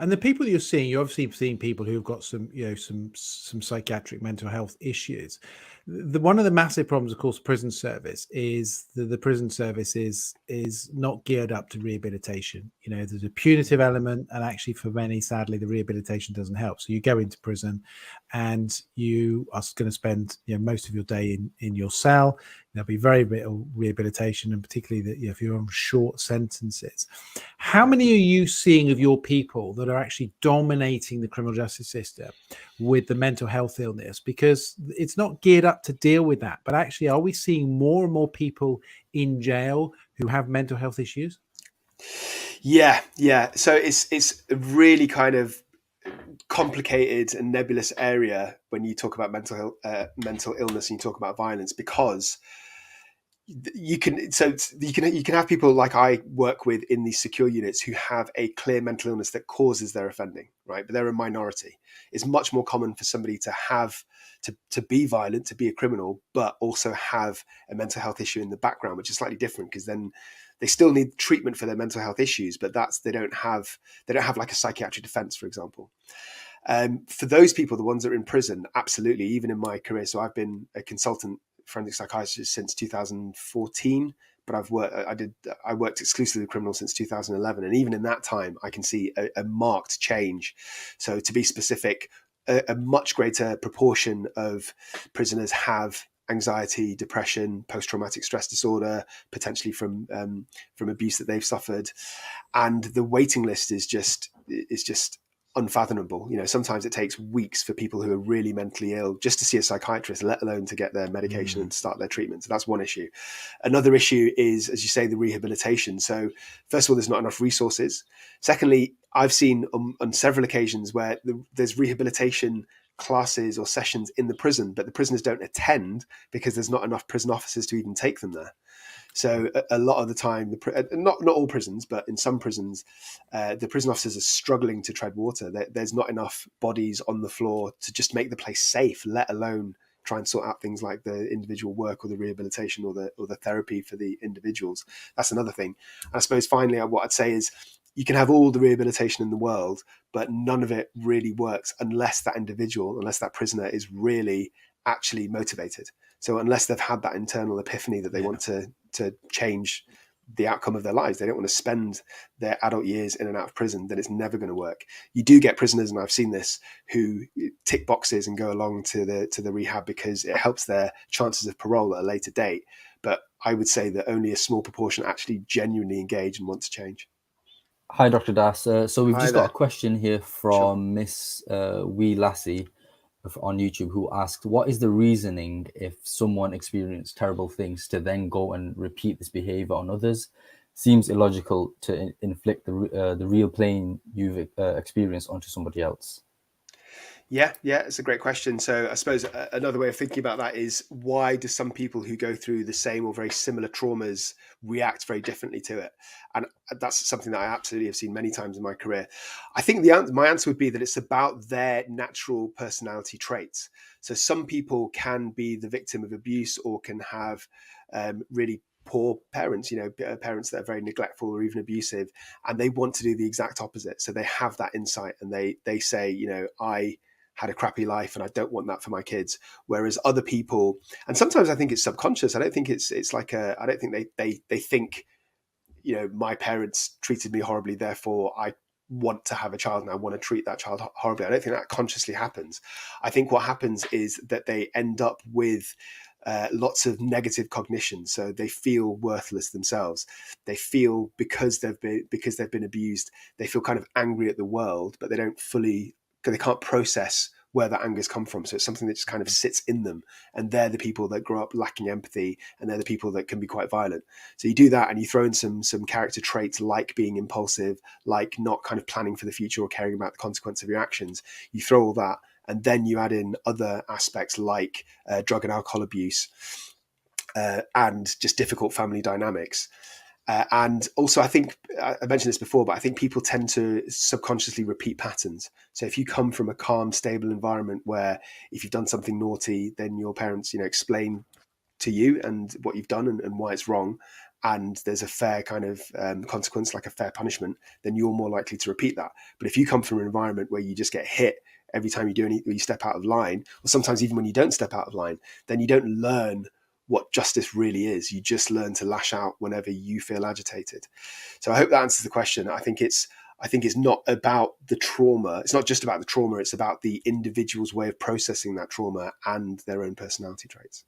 And the people that you're seeing, you're obviously seeing people who've got some, some psychiatric mental health issues. One of the massive problems, of course, prison service is the prison service is not geared up to rehabilitation. There's a punitive element, and actually, for many, sadly, the rehabilitation doesn't help. So you go into prison, and you are going to spend most of your day in your cell. There'll be very little rehabilitation, and particularly that if you're on short sentences. How many are you seeing of your people that are actually dominating the criminal justice system with the mental health illness? Because it's not geared up to deal with that. But actually, are we seeing more and more people in jail who have mental health issues? Yeah. So it's a really kind of complicated and nebulous area when you talk about mental illness and you talk about violence, because you can have people like I work with in these secure units who have a clear mental illness that causes their offending, right? But they're a minority. It's much more common for somebody to have to be violent, to be a criminal, but also have a mental health issue in the background, which is slightly different, because then they still need treatment for their mental health issues, but they don't have like a psychiatric defense, for example. For those people, the ones that are in prison, absolutely. Even in my career, so I've been a consultant forensic psychiatrist since 2014, but I worked exclusively with criminals since 2011, and even in that time, I can see a marked change. So, to be specific, a much greater proportion of prisoners have anxiety, depression, post-traumatic stress disorder, potentially from abuse that they've suffered, and the waiting list is just unfathomable. Sometimes it takes weeks for people who are really mentally ill just to see a psychiatrist, let alone to get their medication and start their treatment. So that's one issue. Another issue is, as you say, the rehabilitation. So first of all, there's not enough resources. Secondly, I've seen on several occasions where there's rehabilitation classes or sessions in the prison, but the prisoners don't attend because there's not enough prison officers to even take them there. So a lot of the time, not all prisons, but in some prisons, the prison officers are struggling to tread water. There's not enough bodies on the floor to just make the place safe, let alone try and sort out things like the individual work or the rehabilitation or the therapy for the individuals. That's another thing. And I suppose finally, what I'd say is you can have all the rehabilitation in the world, but none of it really works unless that prisoner is really actually motivated. So unless they've had that internal epiphany that they want to change the outcome of their lives, they don't want to spend their adult years in and out of prison, then it's never going to work. You do get prisoners, and I've seen this, who tick boxes and go along to the rehab because it helps their chances of parole at a later date. But I would say that only a small proportion actually genuinely engage and want to change. Hi, Dr. Das. So we've Hi just there. got a question here from Sure. Miss Wee Lassie on YouTube, who asked, what is the reasoning if someone experienced terrible things to then go and repeat this behavior on others? Seems illogical to inflict the real pain you've experienced onto somebody else. Yeah, it's a great question. So I suppose another way of thinking about that is, why do some people who go through the same or very similar traumas react very differently to it? And that's something that I absolutely have seen many times in my career. I think my answer would be that it's about their natural personality traits. So some people can be the victim of abuse or can have really poor parents, parents that are very neglectful or even abusive, and they want to do the exact opposite. So they have that insight and they say, I had a crappy life and I don't want that for my kids. Whereas other people, and sometimes I think it's subconscious. I don't think I don't think they think, my parents treated me horribly, therefore I want to have a child and I want to treat that child horribly. I don't think that consciously happens. I think what happens is that they end up with lots of negative cognition. So they feel worthless themselves. They feel because they've been abused, they feel kind of angry at the world, but they can't process where that anger's come from. So it's something that just kind of sits in them. And they're the people that grow up lacking empathy, and they're the people that can be quite violent. So you do that and you throw in some character traits like being impulsive, like not kind of planning for the future or caring about the consequence of your actions. You throw all that, and then you add in other aspects like drug and alcohol abuse and just difficult family dynamics. And also, I think I mentioned this before, but I think people tend to subconsciously repeat patterns. So if you come from a calm, stable environment where if you've done something naughty, then your parents, explain to you and what you've done and why it's wrong. and there's a fair kind of consequence, like a fair punishment, then you're more likely to repeat that. But if you come from an environment where you just get hit every time you step out of line, or sometimes even when you don't step out of line, then you don't learn what justice really is. You just learn to lash out whenever you feel agitated. So I hope that answers the question. I think it's not about the trauma. It's not just about the trauma. It's about the individual's way of processing that trauma and their own personality traits.